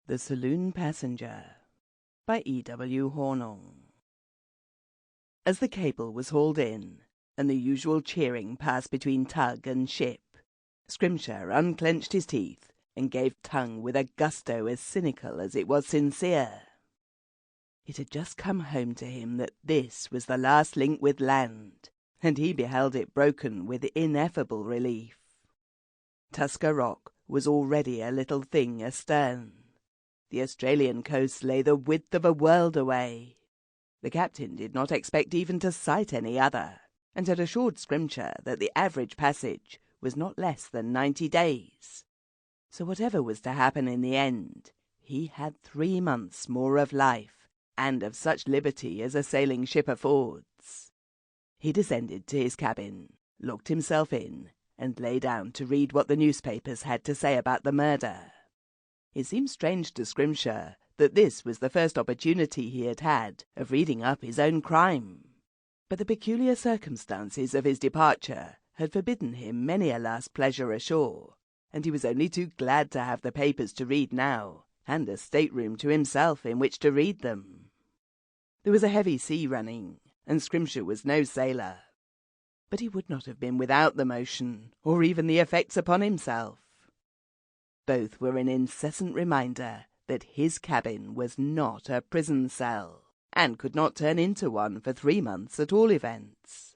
The Saloon Passenger by E.W. Hornung. As the cable was hauled in, and the usual cheering passed between tug and ship, Scrimshire unclenched his teeth and gave tongue with a gusto as cynical as it was sincere. It had just come home to him that this was the last link with land, and he beheld it broken with ineffable relief. Tusker Rock was already a little thing astern. The Australian coast lay the width of a world away. The captain did not expect even to sight any other, and had assured Scrimshire that the average passage was not less than 90 days. So whatever was to happen in the end, he had 3 months more of life, and of such liberty as a sailing ship affords. He descended to his cabin, locked himself in, and lay down to read what the newspapers had to say about the murder. It seemed strange to Scrimshire that this was the first opportunity he had had of reading up his own crime. But the peculiar circumstances of his departure had forbidden him many a last pleasure ashore, and he was only too glad to have the papers to read now, and a stateroom to himself in which to read them. There was a heavy sea running, and Scrimshire was no sailor. But he would not have been without the motion, or even the effects upon himself. Both were an incessant reminder that his cabin was not a prison cell, and could not turn into one for 3 months at all events.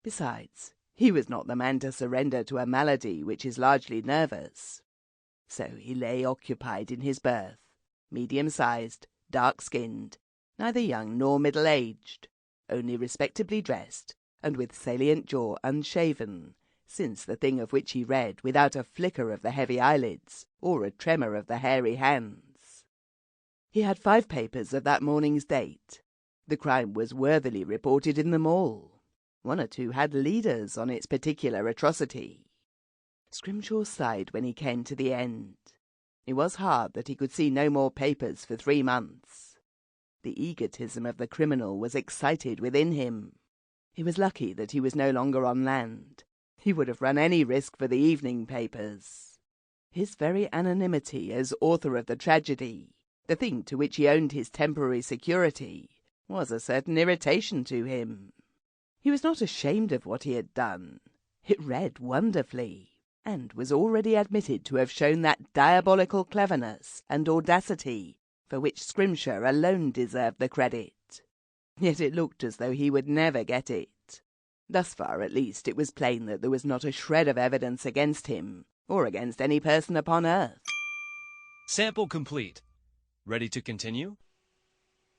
Besides, he was not the man to surrender to a malady which is largely nervous. So he lay occupied in his berth, medium-sized, dark-skinned, neither young nor middle-aged, only respectably dressed, and with salient jaw unshaven, since the thing of which he read without a flicker of the heavy eyelids or a tremor of the hairy hands. He had 5 papers of that morning's date. The crime was worthily reported in them all. 1 or 2 had leaders on its particular atrocity. Scrimshaw sighed when he came to the end. It was hard that he could see no more papers for 3 months. The egotism of the criminal was excited within him. He was lucky that he was no longer on land. He would have run any risk for the evening papers. His very anonymity as author of the tragedy, the thing to which he owned his temporary security, was a certain irritation to him. He was not ashamed of what he had done. It read wonderfully, and was already admitted to have shown that diabolical cleverness and audacity for which Scrimshire alone deserved the credit. Yet it looked as though he would never get it. Thus far, at least, it was plain that there was not a shred of evidence against him, or against any person upon earth. Sample complete. Ready to continue?